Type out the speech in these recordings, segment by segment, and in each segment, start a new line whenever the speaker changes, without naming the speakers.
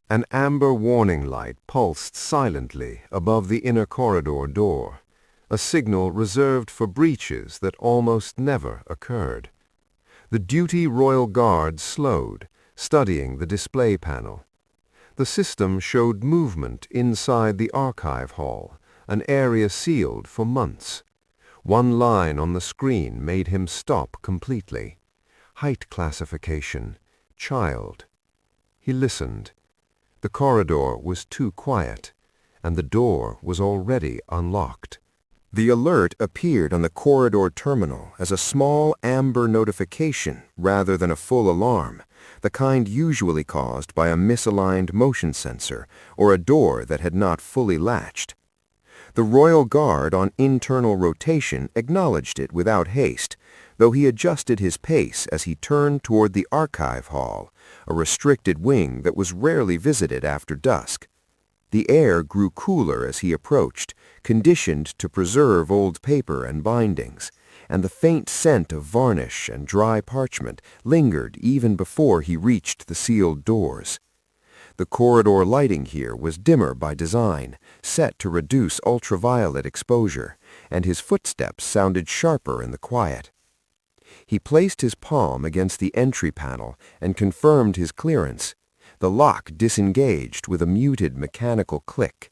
An amber warning light pulsed silently above the inner corridor door, a signal reserved for breaches that almost never occurred. The duty Royal Guard slowed, studying the display panel. The system showed movement inside the archive hall, an area sealed for months. One line on the screen made him stop completely. Height classification, child. He listened. The corridor was too quiet, and the door was already unlocked. The alert appeared on the corridor terminal as a small amber notification rather than a full alarm, the kind usually caused by a misaligned motion sensor or a door that had not fully latched. The Royal Guard on internal rotation acknowledged it without haste, though he adjusted his pace as he turned toward the archive hall, a restricted wing that was rarely visited after dusk. The air grew cooler as he approached, conditioned to preserve old paper and bindings, and the faint scent of varnish and dry parchment lingered even before he reached the sealed doors. The corridor lighting here was dimmer by design, set to reduce ultraviolet exposure, and his footsteps sounded sharper in the quiet. He placed his palm against the entry panel and confirmed his clearance. The lock disengaged with a muted mechanical click.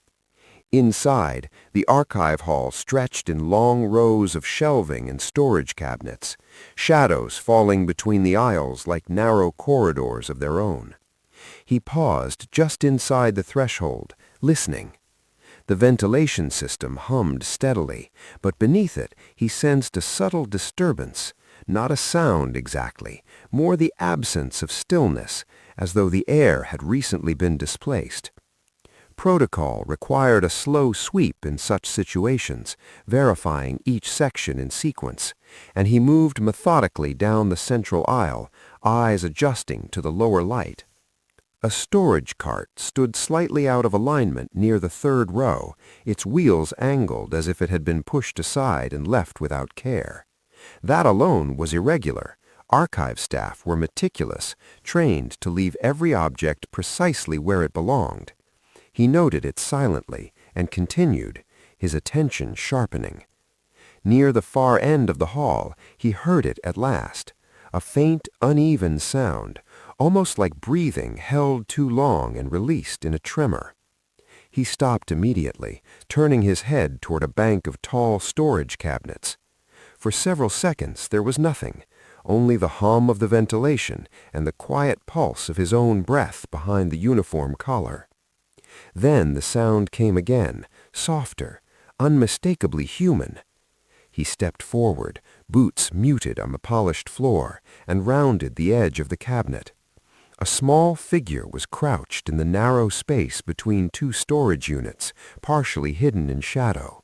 Inside, the archive hall stretched in long rows of shelving and storage cabinets, shadows falling between the aisles like narrow corridors of their own. He paused just inside the threshold, listening. The ventilation system hummed steadily, but beneath it he sensed a subtle disturbance, not a sound exactly, more the absence of stillness, as though the air had recently been displaced. Protocol required a slow sweep in such situations, verifying each section in sequence, and he moved methodically down the central aisle, eyes adjusting to the lower light. A storage cart stood slightly out of alignment near the third row, its wheels angled as if it had been pushed aside and left without care. That alone was irregular. Archive staff were meticulous, trained to leave every object precisely where it belonged. He noted it silently and continued, his attention sharpening. Near the far end of the hall, he heard it at last, a faint, uneven sound, almost like breathing held too long and released in a tremor. He stopped immediately, turning his head toward a bank of tall storage cabinets. For several seconds there was nothing, only the hum of the ventilation and the quiet pulse of his own breath behind the uniform collar. Then the sound came again, softer, unmistakably human. He stepped forward, boots muted on the polished floor, and rounded the edge of the cabinet. A small figure was crouched in the narrow space between two storage units, partially hidden in shadow.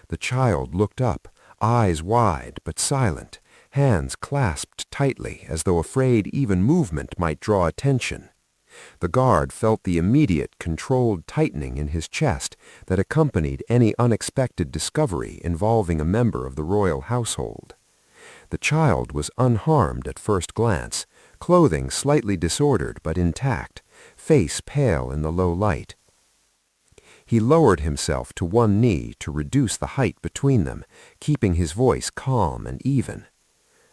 The child looked up, eyes wide but silent, hands clasped tightly as though afraid even movement might draw attention. The guard felt the immediate, controlled tightening in his chest that accompanied any unexpected discovery involving a member of the royal household. The child was unharmed at first glance, clothing slightly disordered but intact, face pale in the low light. He lowered himself to one knee to reduce the height between them, keeping his voice calm and even.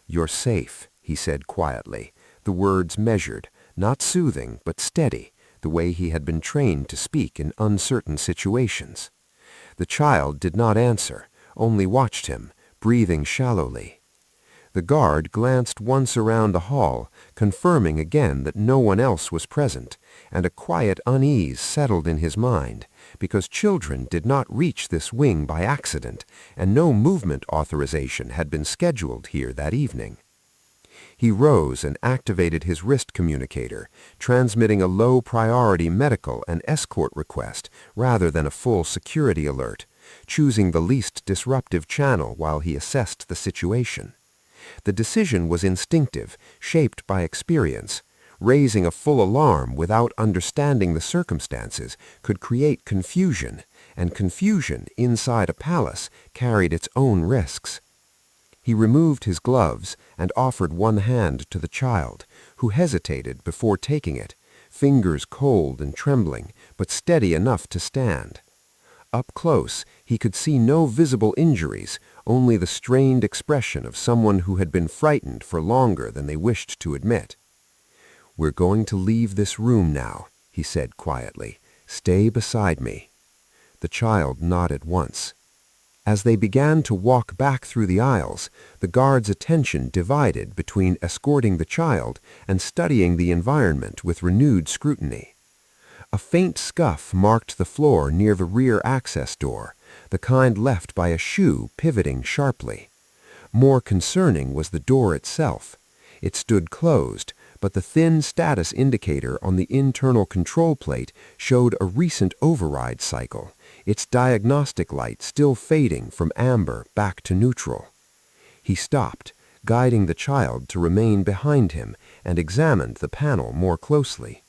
"You're safe," he said quietly, the words measured, not soothing but steady, the way he had been trained to speak in uncertain situations. The child did not answer, only watched him, breathing shallowly. The guard glanced once around the hall, confirming again that no one else was present, and a quiet unease settled in his mind, because children did not reach this wing by accident, and no movement authorization had been scheduled here that evening. He rose and activated his wrist communicator, transmitting a low-priority medical and escort request rather than a full security alert, choosing the least disruptive channel while he assessed the situation. The decision was instinctive, shaped by experience. Raising a full alarm without understanding the circumstances could create confusion, and confusion inside a palace carried its own risks. He removed his gloves and offered one hand to the child, who hesitated before taking it,
fingers cold and trembling, but steady enough to stand. Up close, he could see no visible injuries, only the strained expression of someone who had been frightened for longer than they wished to admit. "We're going to leave this room now," he said quietly. "Stay beside me." The child nodded once. As they began to walk back through the aisles, the guard's attention divided between escorting the child and studying the environment with renewed scrutiny. A faint scuff marked the floor near the rear access door, the kind left by a shoe pivoting sharply. More concerning was the door itself. It stood closed, but the thin status indicator on the internal control plate showed a recent override cycle, its diagnostic light still fading from amber back to neutral. He stopped, guiding the child to remain behind him, and examined the panel more closely.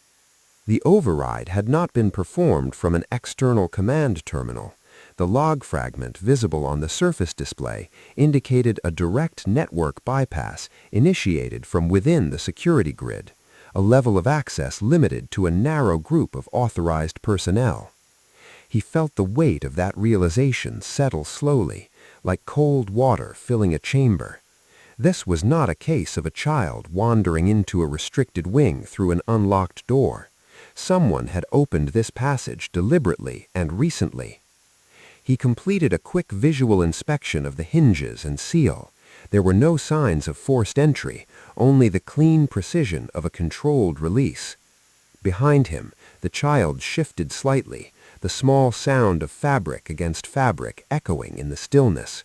The override had not been performed from an external command terminal. The log fragment visible on the surface display indicated a direct network bypass initiated from within the security grid, a level of access limited to a narrow group of authorized personnel. He felt the weight of that realization settle slowly, like cold water filling a chamber. This was not a case of a child wandering into a restricted wing through an unlocked door. Someone had opened this passage deliberately and recently. He completed a quick visual inspection of the hinges and seal. There were no signs of forced entry, only the clean precision of a controlled release. Behind him, the child shifted slightly, the small sound of fabric against fabric echoing in the stillness,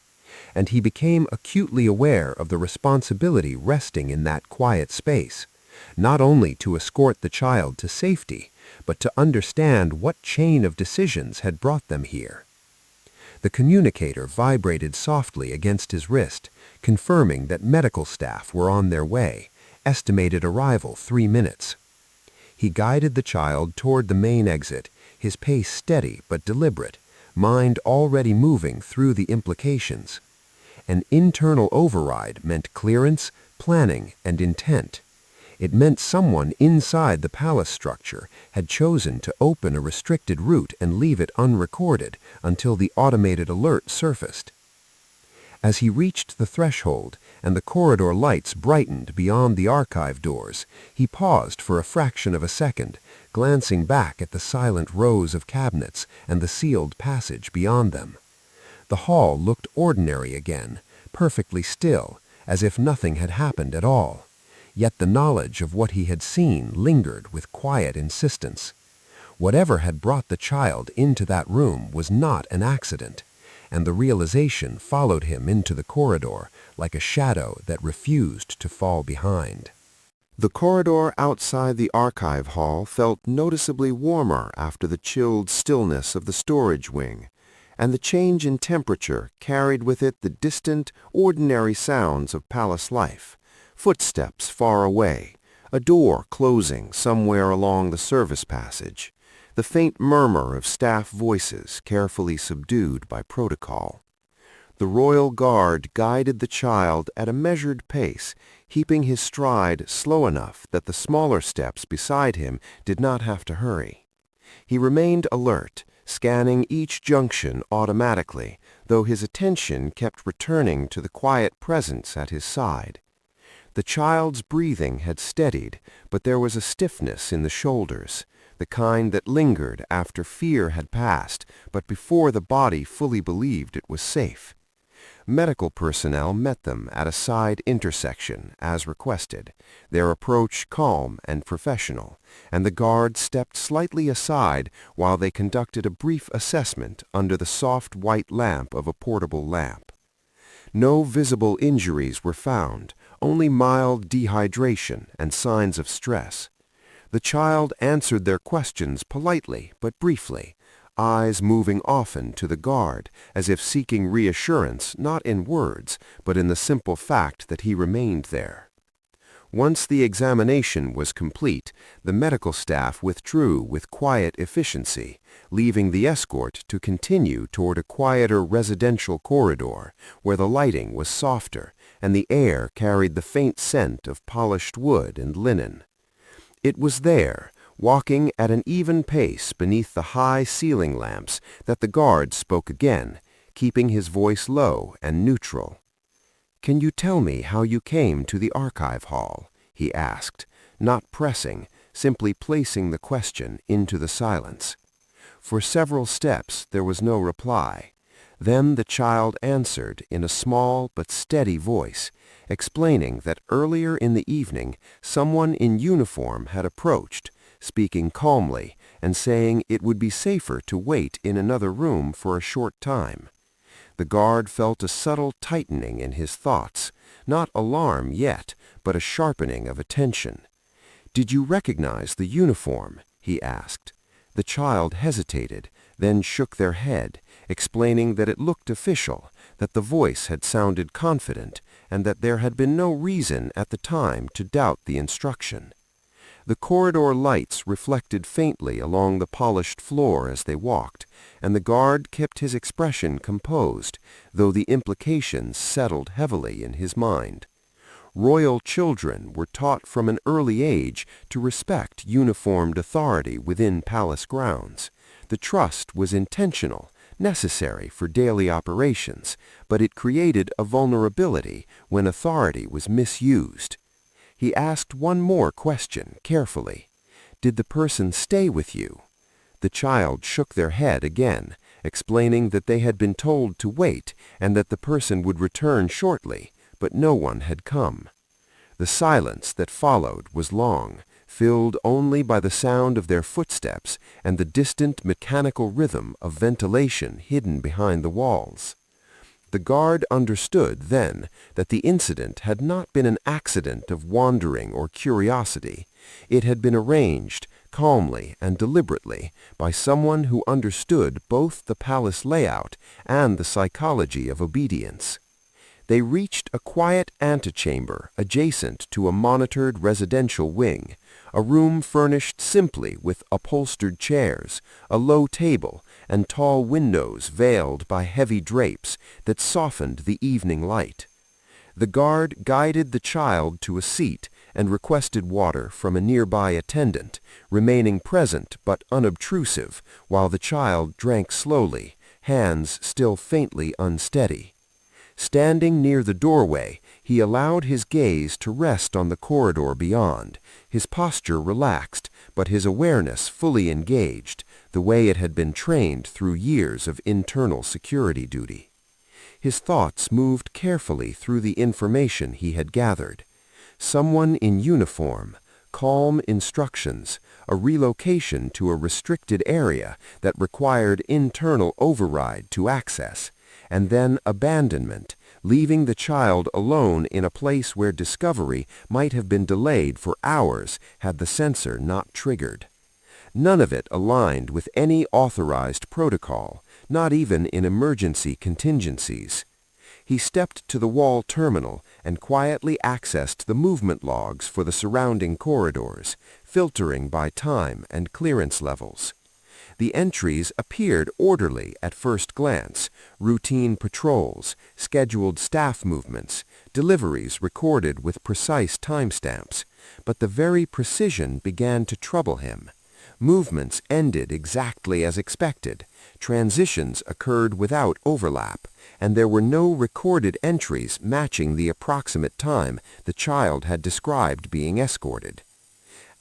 and he became acutely aware of the responsibility resting in that quiet space, not only to escort the child to safety, but to understand what chain of decisions had brought them here. The communicator vibrated softly against his wrist, confirming that medical staff were on their way, estimated arrival 3 minutes. He guided the child toward the main exit, his pace steady but deliberate, mind already moving through the implications. An internal override meant clearance, planning, and intent. It meant someone inside the palace structure had chosen to open a restricted route and leave it unrecorded until the automated alert surfaced. As he reached the threshold and the corridor lights brightened beyond the archive doors, he paused for a fraction of a second, glancing back at the silent rows of cabinets and the sealed passage beyond them. The hall looked ordinary again, perfectly still, as if nothing had happened at all. Yet the knowledge of what he had seen lingered with quiet insistence. Whatever had brought the child into that room was not an accident, and the realization followed him into the corridor like a shadow that refused to fall behind. The corridor outside the archive hall felt noticeably warmer after the chilled stillness of the storage wing, and the change in temperature carried with it the distant, ordinary sounds of palace life. Footsteps far away, a door closing somewhere along the service passage, the faint murmur of staff voices carefully subdued by protocol. The royal guard guided the child at a measured pace, keeping his stride slow enough that the smaller steps beside him did not have to hurry. He remained alert, scanning each junction automatically, though his attention kept returning to the quiet presence at his side. The child's breathing had steadied, but there was a stiffness in the shoulders, the kind that lingered after fear had passed, but before the body fully believed it was safe. Medical personnel met them at a side intersection, as requested, their approach calm and professional, and the guard stepped slightly aside while they conducted a brief assessment under the soft white lamp of a portable lamp. No visible injuries were found, only mild dehydration and signs of stress. The child answered their questions politely but briefly, eyes moving often to the guard, as if seeking reassurance not in words, but in the simple fact that he remained there. Once the examination was complete, the medical staff withdrew with quiet efficiency, leaving the escort to continue toward a quieter residential corridor where the lighting was softer and the air carried the faint scent of polished wood and linen. It was there, Walking at an even pace beneath the high ceiling lamps that the guard spoke again, keeping his voice low and neutral. "Can you tell me how you came to the archive hall?" he asked, not pressing, simply placing the question into the silence. For several steps there was no reply. Then the child answered in a small but steady voice, explaining that earlier in the evening someone in uniform had approached, speaking calmly and saying it would be safer to wait in another room for a short time. The guard felt a subtle tightening in his thoughts, not alarm yet, but a sharpening of attention. "Did you recognize the uniform?" he asked. The child hesitated, then shook their head, explaining that it looked official, that the voice had sounded confident, and that there had been no reason at the time to doubt the instruction. The corridor lights reflected faintly along the polished floor as they walked, and the guard kept his expression composed, though the implications settled heavily in his mind. Royal children were taught from an early age to respect uniformed authority within palace grounds. The trust was intentional, necessary for daily operations, but it created a vulnerability when authority was misused. He asked one more question carefully. "Did the person stay with you?" The child shook their head again, explaining that they had been told to wait and that the person would return shortly, but no one had come. The silence that followed was long, filled only by the sound of their footsteps and the distant mechanical rhythm of ventilation hidden behind the walls. The guard understood then that the incident had not been an accident of wandering or curiosity. It had been arranged, calmly and deliberately, by someone who understood both the palace layout and the psychology of obedience. They reached a quiet antechamber adjacent to a monitored residential wing, a room furnished simply with upholstered chairs, a low table, and tall windows veiled by heavy drapes that softened the evening light. The guard guided the child to a seat and requested water from a nearby attendant, remaining present but unobtrusive while the child drank slowly, hands still faintly unsteady. Standing near the doorway, he allowed his gaze to rest on the corridor beyond, his posture relaxed, but his awareness fully engaged, the way it had been trained through years of internal security duty. His thoughts moved carefully through the information he had gathered. Someone in uniform, calm instructions, a relocation to a restricted area that required internal override to access, and then abandonment, leaving the child alone in a place where discovery might have been delayed for hours had the sensor not triggered. None of it aligned with any authorized protocol, not even in emergency contingencies. He stepped to the wall terminal and quietly accessed the movement logs for the surrounding corridors, filtering by time and clearance levels. The entries appeared orderly at first glance: routine patrols, scheduled staff movements, deliveries recorded with precise timestamps. But the very precision began to trouble him. Movements ended exactly as expected, transitions occurred without overlap, and there were no recorded entries matching the approximate time the child had described being escorted.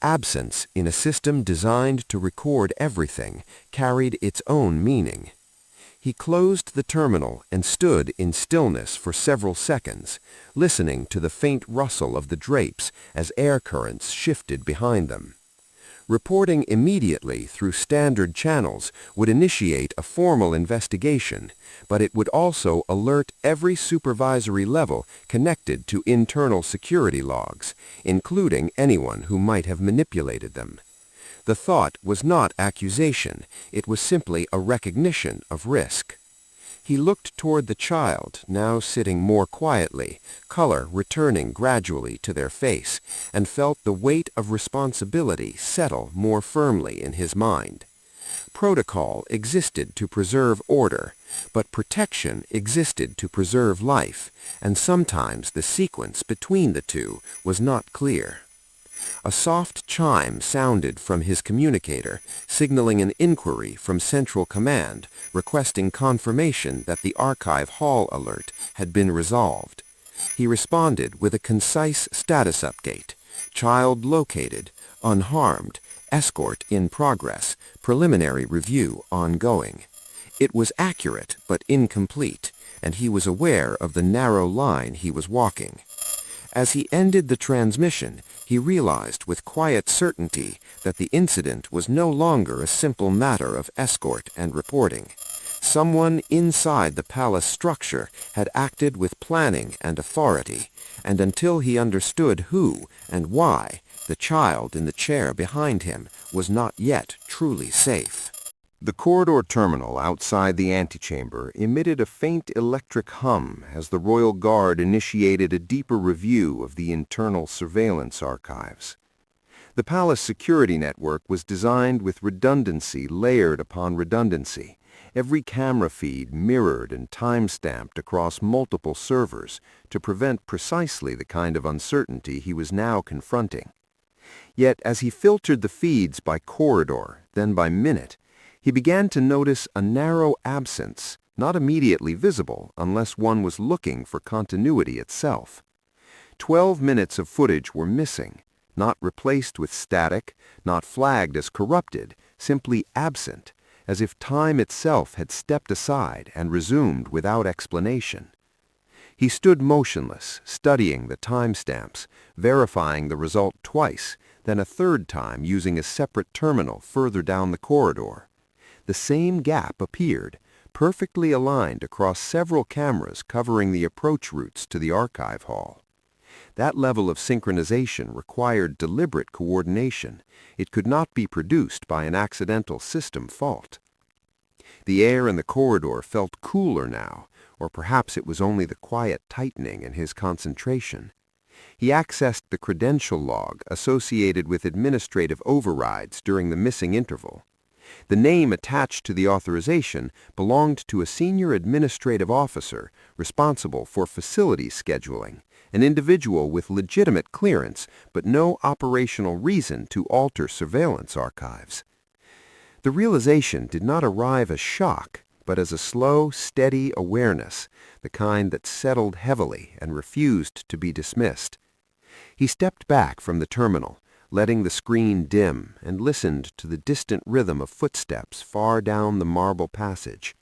Absence in a system designed to record everything carried its own meaning. He closed the terminal and stood in stillness for several seconds, listening to the faint rustle of the drapes as air currents shifted behind them. Reporting immediately through standard channels would initiate a formal investigation, but it would also alert every supervisory level connected to internal security logs, including anyone who might have manipulated them. The thought was not accusation, it was simply a recognition of risk. He looked toward the child, now sitting more quietly, color returning gradually to their face, and felt the weight of responsibility settle more firmly in his mind. Protocol existed to preserve order, but protection existed to preserve life, and sometimes the sequence between the two was not clear. A soft chime sounded from his communicator, signaling an inquiry from Central Command, requesting confirmation that the archive hall alert had been resolved. He responded with a concise status update. Child located, unharmed, escort in progress, preliminary review ongoing. It was accurate but incomplete, and he was aware of the narrow line he was walking. As he ended the transmission, he realized with quiet certainty that the incident was no longer a simple matter of escort and reporting. Someone inside the palace structure had acted with planning and authority, and until he understood who and why, the child in the chair behind him was not yet truly safe.
The corridor terminal outside the antechamber emitted a faint electric hum as the royal guard initiated a deeper review of the internal surveillance archives. The palace security network was designed with redundancy layered upon redundancy, every camera feed mirrored and time-stamped across multiple servers to prevent precisely the kind of uncertainty he was now confronting. Yet as he filtered the feeds by corridor, then by minute, he began to notice a narrow absence, not immediately visible unless one was looking for continuity itself. 12 minutes of footage were missing, not replaced with static, not flagged as corrupted, simply absent, as if time itself had stepped aside and resumed without explanation. He stood motionless, studying the timestamps, verifying the result twice, then a third time using a separate terminal further down the corridor. The same gap appeared, perfectly aligned across several cameras covering the approach routes to the archive hall. That level of synchronization required deliberate coordination. It could not be produced by an accidental system fault. The air in the corridor felt cooler now, or perhaps it was only the quiet tightening in his concentration. He accessed the credential log associated with administrative overrides during the missing interval. The name attached to the authorization belonged to a senior administrative officer responsible for facilities scheduling, an individual with legitimate clearance but no operational reason to alter surveillance archives. The realization did not arrive as shock, but as a slow, steady awareness, the kind that settled heavily and refused to be dismissed. He stepped back from the terminal, letting the screen dim, and listened to the distant rhythm of footsteps far down the marble passage.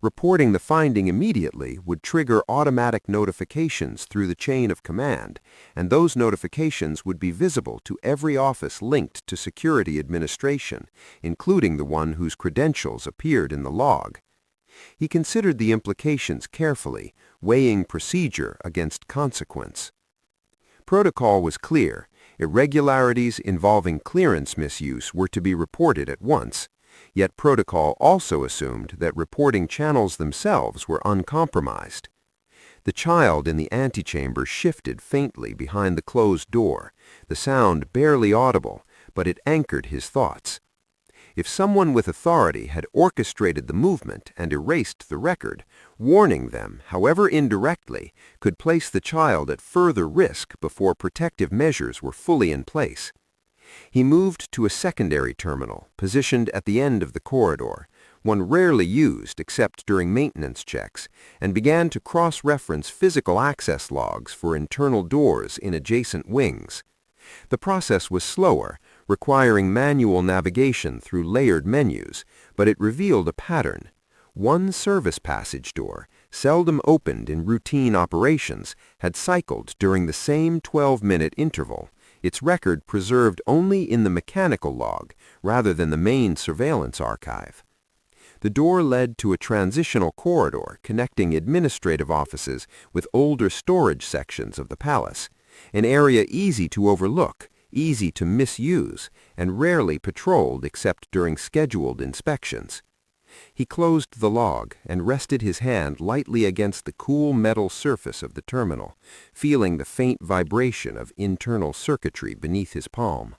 Reporting the finding immediately would trigger automatic notifications through the chain of command, and those notifications would be visible to every office linked to security administration, including the one whose credentials appeared in the log. He considered the implications carefully, weighing procedure against consequence. Protocol was clear. Irregularities involving clearance misuse were to be reported at once, yet protocol also assumed that reporting channels themselves were uncompromised. The child in the antechamber shifted faintly behind the closed door, the sound barely audible, but it anchored his thoughts. If someone with authority had orchestrated the movement and erased the record, warning them, however indirectly, could place the child at further risk before protective measures were fully in place. He moved to a secondary terminal, positioned at the end of the corridor, one rarely used except during maintenance checks, and began to cross-reference physical access logs for internal doors in adjacent wings. The process was slower, requiring manual navigation through layered menus, but it revealed a pattern. One service passage door, seldom opened in routine operations, had cycled during the same 12-minute interval, its record preserved only in the mechanical log rather than the main surveillance archive. The door led to a transitional corridor connecting administrative offices with older storage sections of the palace, an area easy to overlook, easy to misuse, and rarely patrolled except during scheduled inspections. He closed the log and rested his hand lightly against the cool metal surface of the terminal, feeling the faint vibration of internal circuitry beneath his palm.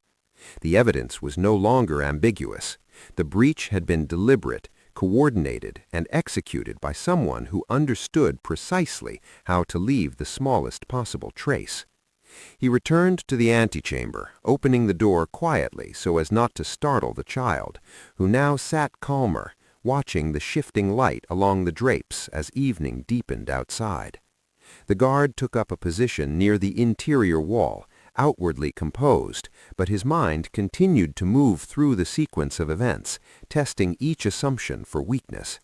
The evidence was no longer ambiguous. The breach had been deliberate, coordinated, and executed by someone who understood precisely how to leave the smallest possible trace.
He returned to the antechamber, opening the door quietly so as not to startle the child, who now sat calmer, watching the shifting light along the drapes as evening deepened outside. The guard took up a position near the interior wall, outwardly composed, but his mind continued to move through the sequence of events, testing each assumption for weakness.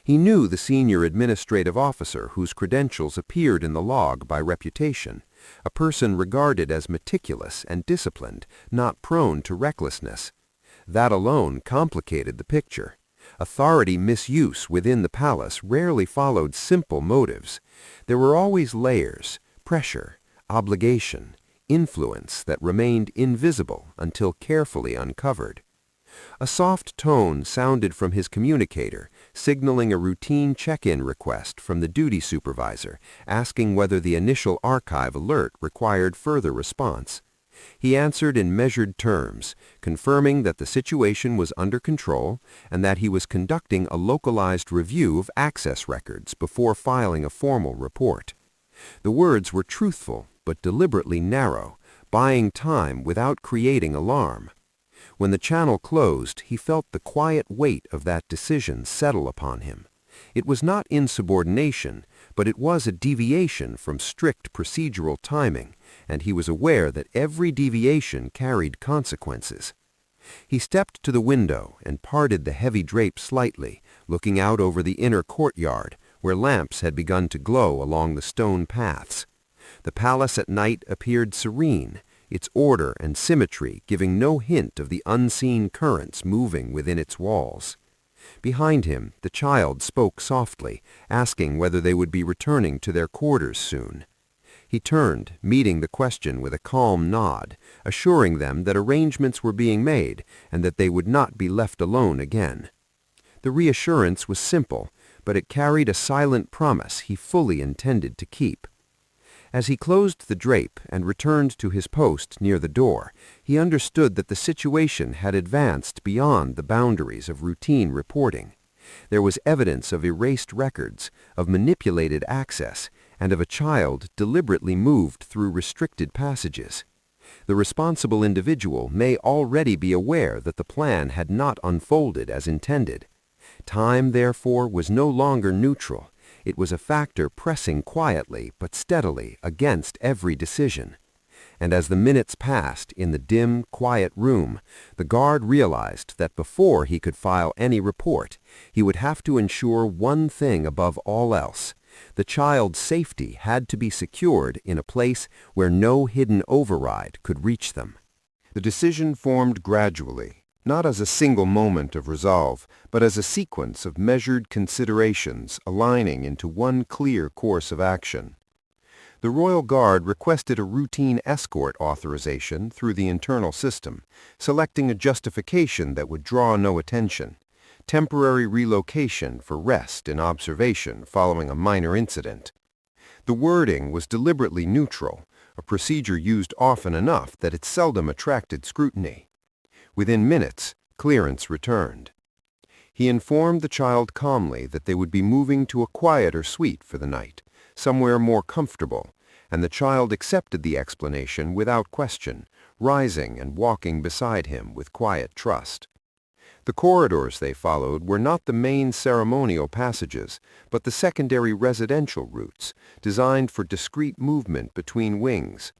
He knew the senior administrative officer whose credentials appeared in the log by reputation, a person regarded as meticulous and disciplined, not prone to recklessness. That alone complicated the picture. Authority misuse within the palace rarely followed simple motives. There were always layers, pressure, obligation, influence that remained invisible until carefully uncovered. A soft tone sounded from his communicator, signaling a routine check-in request from the duty supervisor, asking whether the initial archive alert required further response. He answered in measured terms, confirming that the situation was under control and that he was conducting a localized review of access records before filing a formal report. The words were truthful but deliberately narrow, buying time without creating alarm. When the channel closed, he felt the quiet weight of that decision settle upon him. It was not insubordination, but it was a deviation from strict procedural timing, and he was aware that every deviation carried consequences. He stepped to the window and parted the heavy drape slightly, looking out over the inner courtyard, where lamps had begun to glow along the stone paths. The palace at night appeared serene, its order and symmetry giving no hint of the unseen currents moving within its walls. Behind him, the child spoke softly, asking whether they would be returning to their quarters soon. He turned, meeting the question with a calm nod, assuring them that arrangements were being made and that they would not be left alone again. The reassurance was simple, but it carried a silent promise he fully intended to keep. As he closed the drape and returned to his post near the door, he understood that the situation had advanced beyond the boundaries of routine reporting. There was evidence of erased records, of manipulated access, and of a child deliberately moved through restricted passages. The responsible individual may already be aware that the plan had not unfolded as intended. Time, therefore, was no longer neutral. It was a factor pressing quietly but steadily against every decision. And as the minutes passed in the dim, quiet room, the guard realized that before he could file any report, he would have to ensure one thing above all else. The child's safety had to be secured in a place where no hidden override could reach them.
The decision formed gradually, not as a single moment of resolve, but as a sequence of measured considerations aligning into one clear course of action. The Royal Guard requested a routine escort authorization through the internal system, selecting a justification that would draw no attention. Temporary relocation for rest and observation following a minor incident. The wording was deliberately neutral, a procedure used often enough that it seldom attracted scrutiny. Within minutes, clearance returned. He informed the child calmly that they would be moving to a quieter suite for the night, somewhere more comfortable, and the child accepted the explanation without question, rising and walking beside him with quiet trust. The corridors they followed were not the main ceremonial passages, but the secondary residential routes, designed for discreet movement between wings.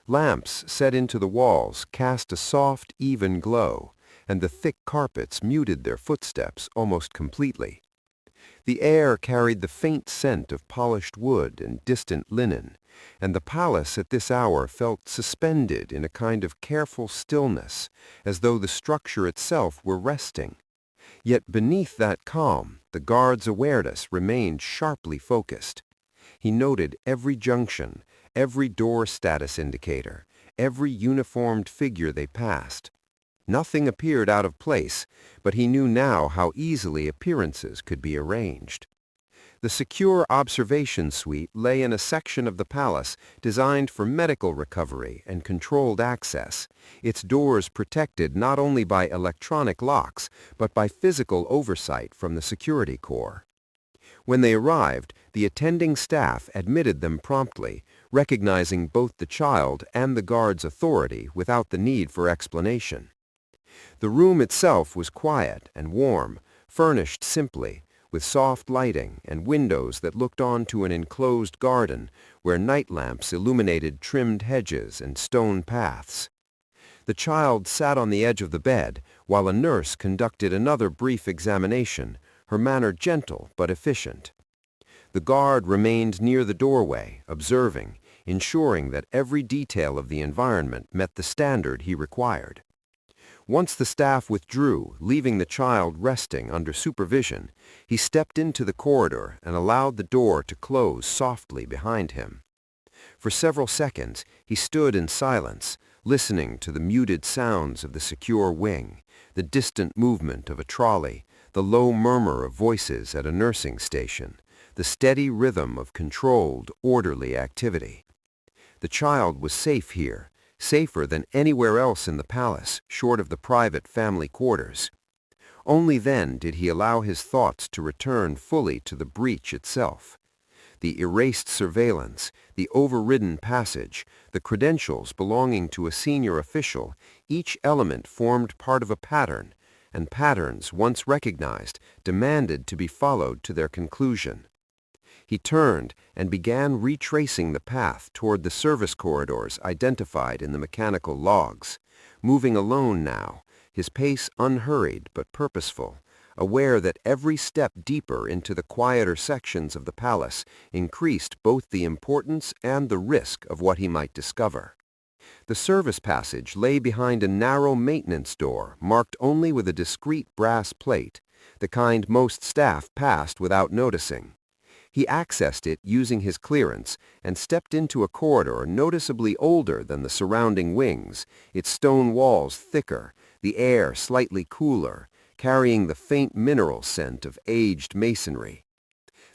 Lamps set into the walls cast a soft, even glow, and the thick carpets muted their footsteps almost completely. The air carried the faint scent of polished wood and distant linen, and the palace at this hour felt suspended in a kind of careful stillness, as though the structure itself were resting. Yet beneath that calm, the guard's awareness remained sharply focused. He noted every junction, every door status indicator, every uniformed figure they passed. Nothing appeared out of place, but he knew now how easily appearances could be arranged. The secure observation suite lay in a section of the palace designed for medical recovery and controlled access, its doors protected not only by electronic locks, but by physical oversight from the security corps. When they arrived, the attending staff admitted them promptly,
recognizing both the child and the guard's authority without the need for explanation. The room itself was quiet and warm, furnished simply, with soft lighting and windows that looked onto an enclosed garden where night lamps illuminated trimmed hedges and stone paths. The child sat on the edge of the bed while a nurse conducted another brief examination, her manner gentle but efficient. The guard remained near the doorway, observing, ensuring that every detail of the environment met the standard he required. Once the staff withdrew, leaving the child resting under supervision, he stepped into the corridor and allowed the door to close softly behind him. For several seconds, he stood in silence, listening to the muted sounds of the secure wing, the distant movement of a trolley, the low murmur of voices at a nursing station, the steady rhythm of controlled, orderly activity. The child was safe here, safer than anywhere else in the palace, short of the private family quarters. Only then did he allow his thoughts to return fully to the breach itself. The erased surveillance, the overridden passage, the credentials belonging to a senior official, each element formed part of a pattern, and patterns, once recognized, demanded to be followed to their conclusion. He turned and began retracing the path toward the service corridors identified in the mechanical logs, moving alone now, his pace unhurried but purposeful, aware that every step deeper into the quieter sections of the palace increased both the importance and the risk of what he might discover. The service passage lay behind a narrow maintenance door marked only with a discreet brass plate, the kind most staff passed without noticing. He accessed it using his clearance and stepped into a corridor noticeably older than the surrounding wings, its stone walls thicker, the air slightly cooler, carrying the faint mineral scent of aged masonry.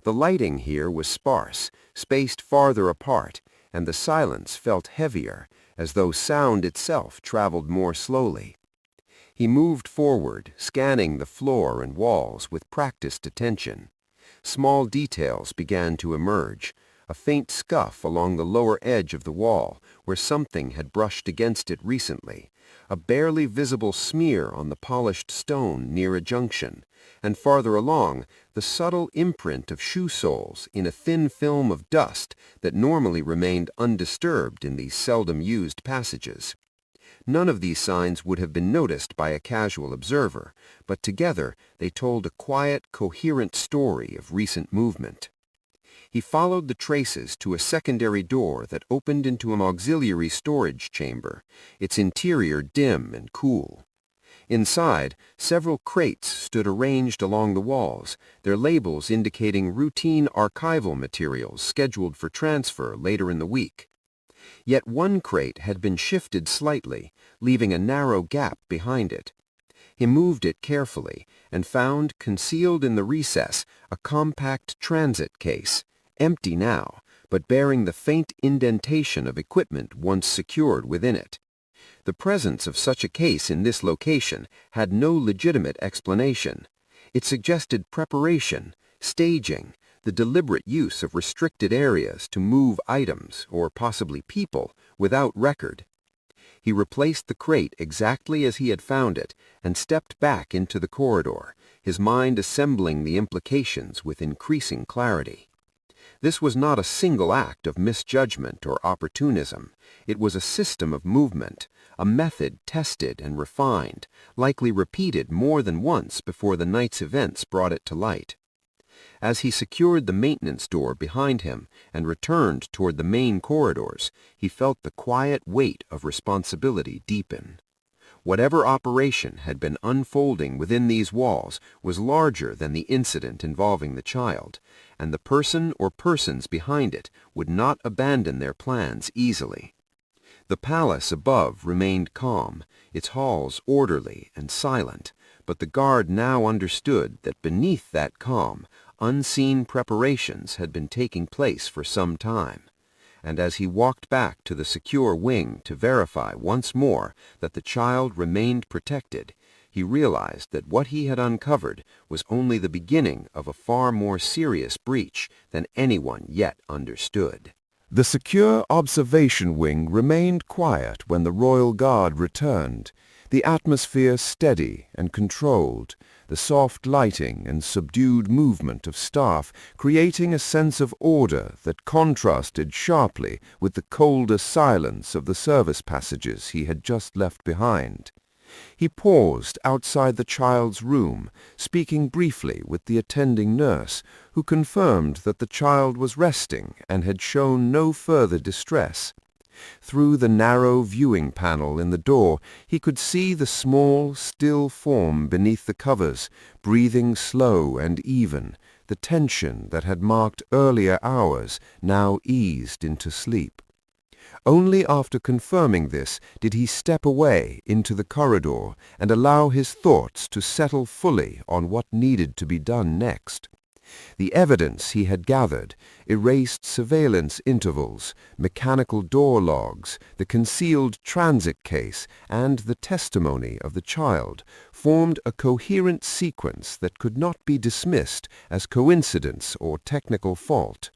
The lighting here was sparse, spaced farther apart, and the silence felt heavier, as though sound itself traveled more slowly. He moved forward, scanning the floor and walls with practiced attention. Small details began to emerge, a faint scuff along the lower edge of the wall where something had brushed against it recently, a barely visible smear on the polished stone near a junction, and farther along, the subtle imprint of shoe soles in a thin film of dust that normally remained undisturbed in these seldom used passages. None of these signs would have been noticed by a casual observer, but together they told a quiet, coherent story of recent movement. He followed the traces to a secondary door that opened into an auxiliary storage chamber, its interior dim and cool. Inside, several crates stood arranged along the walls, their labels indicating routine archival materials scheduled for transfer later in the week. Yet one crate had been shifted slightly, leaving a narrow gap behind it. He moved it carefully and found, concealed in the recess, a compact transit case, empty now, but bearing the faint indentation of equipment once secured within it. The presence of such a case in this location had no legitimate explanation. It suggested preparation, staging, the deliberate use of restricted areas to move items, or possibly people, without record. He replaced the crate exactly as he had found it and stepped back into the corridor, his mind assembling the implications with increasing clarity. This was not a single act of misjudgment or opportunism. It was a system of movement, a method tested and refined, likely repeated more than once before the night's events brought it to light. As he secured the maintenance door behind him and returned toward the main corridors, he felt the quiet weight of responsibility deepen. Whatever operation had been unfolding within these walls was larger than the incident involving the child, and the person or persons behind it would not abandon their plans easily. The palace above remained calm, its halls orderly and silent, but the guard now understood that beneath that calm, unseen preparations had been taking place for some time. And as he walked back to the secure wing to verify once more that the child remained protected, he realized that what he had uncovered was only the beginning of a far more serious breach than anyone yet understood.
The secure observation wing remained quiet when the Royal Guard returned, the atmosphere steady and controlled, the soft lighting and subdued movement of staff creating a sense of order that contrasted sharply with the colder silence of the service passages he had just left behind. He paused outside the child's room, speaking briefly with the attending nurse, who confirmed that the child was resting and had shown no further distress. Through the narrow viewing panel in the door, he could see the small, still form beneath the covers, breathing slow and even, the tension that had marked earlier hours now eased into sleep. Only after confirming this did he step away into the corridor and allow his thoughts to settle fully on what needed to be done next. The evidence he had gathered, erased surveillance intervals, mechanical door logs, the concealed transit case, and the testimony of the child, formed a coherent sequence that could not be dismissed as coincidence or technical fault.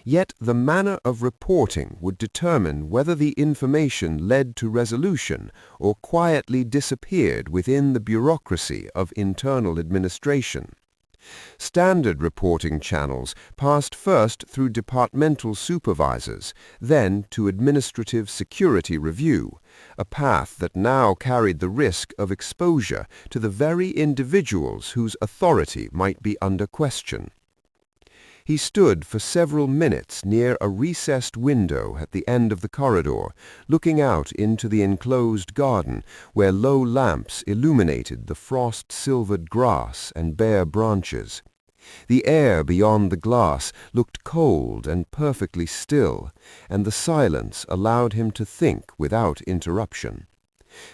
Yet the manner of reporting would determine whether the information led to resolution or quietly disappeared within the bureaucracy of internal administration. Standard reporting channels passed first through departmental supervisors, then to administrative security review, a path that now carried the risk of exposure to the very individuals whose authority might be under question. He stood for several minutes near a recessed window at the end of the corridor, looking out into the enclosed garden where low lamps illuminated the frost-silvered grass and bare branches. The air beyond the glass looked cold and perfectly still, and the silence allowed him to think without interruption.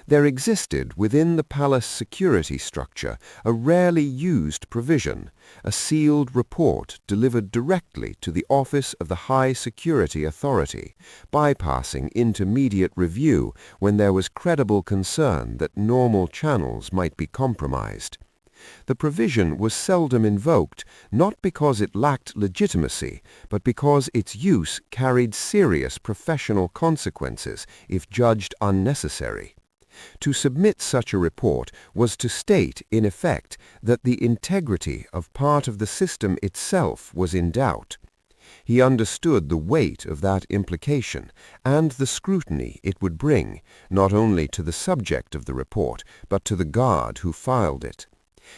There existed within the palace security structure a rarely used provision, a sealed report delivered directly to the office of the High Security Authority, bypassing intermediate review when there was credible concern that normal channels might be compromised. The provision was seldom invoked, not because it lacked legitimacy, but because its use carried serious professional consequences if judged unnecessary. To submit such a report was to state, in effect, that the integrity of part of the system itself was in doubt. He understood the weight of that implication and the scrutiny it would bring, not only to the subject of the report, but to the guard who filed it.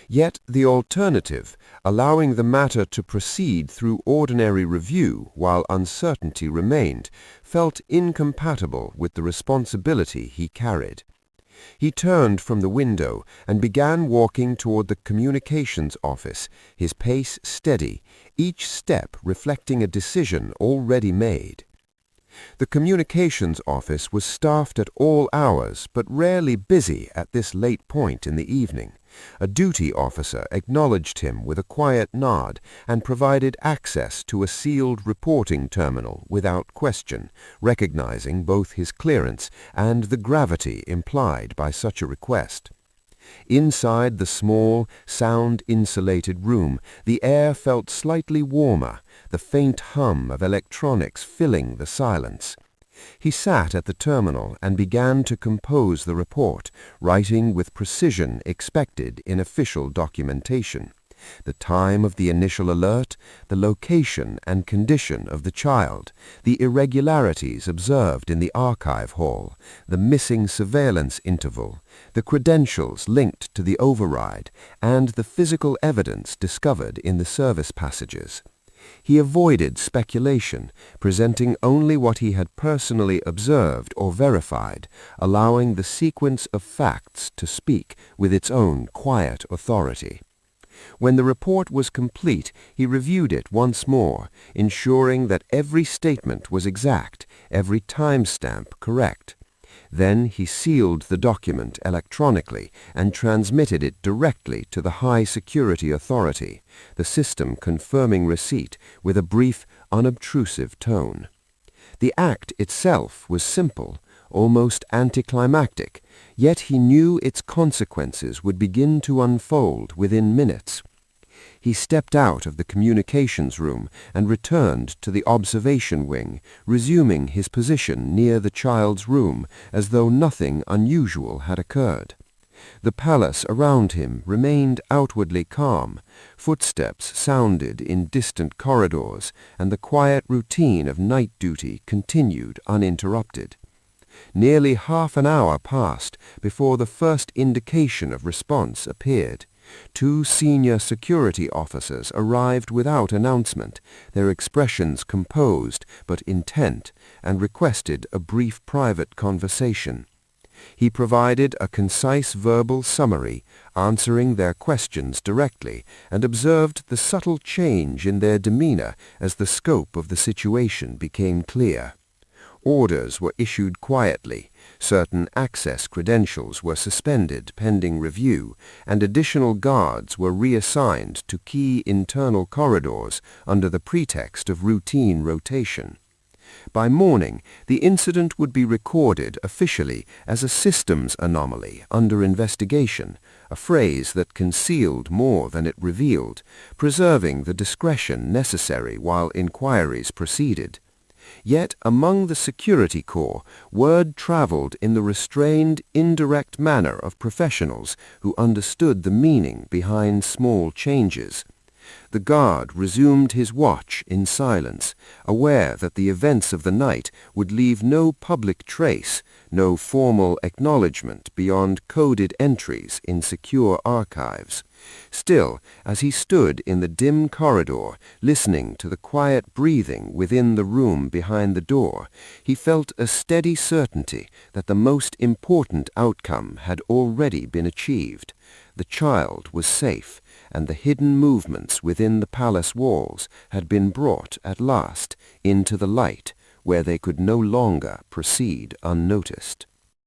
Yet the alternative, allowing the matter to proceed through ordinary review while uncertainty remained, felt incompatible with the responsibility he carried. He turned from the window and began walking toward the communications office, his pace steady, each step reflecting a decision already made. The communications office was staffed at all hours, but rarely busy at this late point in the evening. A duty officer acknowledged him with a quiet nod and provided access to a sealed reporting terminal without question, recognizing both his clearance and the gravity implied by such a request. Inside the small, sound-insulated room, the air felt slightly warmer, the faint hum of electronics filling the silence. He sat at the terminal and began to compose the report, writing with precision expected in official documentation. The time of the initial alert, the location and condition of the child, the irregularities observed in the archive hall, the missing surveillance interval, the credentials linked to the override, and the physical evidence discovered in the service passages. He avoided speculation, presenting only what he had personally observed or verified, allowing the sequence of facts to speak with its own quiet authority. When the report was complete, he reviewed it once more, ensuring that every statement was exact, every timestamp correct. Then he sealed the document electronically and transmitted it directly to the High Security Authority, the system confirming receipt with a brief, unobtrusive tone. The act itself was simple, almost anticlimactic, yet he knew its consequences would begin to unfold within minutes.
He stepped out of the communications room and returned to the observation wing, resuming his position near the child's room as though nothing unusual had occurred. The palace around him remained outwardly calm. Footsteps sounded in distant corridors, and the quiet routine of night duty continued uninterrupted. Nearly half an hour passed before the first indication of response appeared. 2 senior security officers arrived without announcement, their expressions composed but intent, and requested a brief private conversation. He provided a concise verbal summary, answering their questions directly, and observed the subtle change in their demeanor as the scope of the situation became clear. Orders were issued quietly, certain access credentials were suspended pending review, and additional guards were reassigned to key internal corridors under the pretext of routine rotation. By morning, the incident would be recorded officially as a systems anomaly under investigation, a phrase that concealed more than it revealed, preserving the discretion necessary while inquiries proceeded. Yet among the security corps, word traveled in the restrained, indirect manner of professionals who understood the meaning behind small changes. The guard resumed his watch in silence, aware that the events of the night would leave no public trace, no formal acknowledgement beyond coded entries in secure archives. Still, as he stood in the dim corridor, listening to the quiet breathing within the room behind the door, he felt a steady certainty that the most important outcome had already been achieved. The child was safe, and the hidden movements within the palace walls had been brought at last into the light, where they could no longer proceed unnoticed.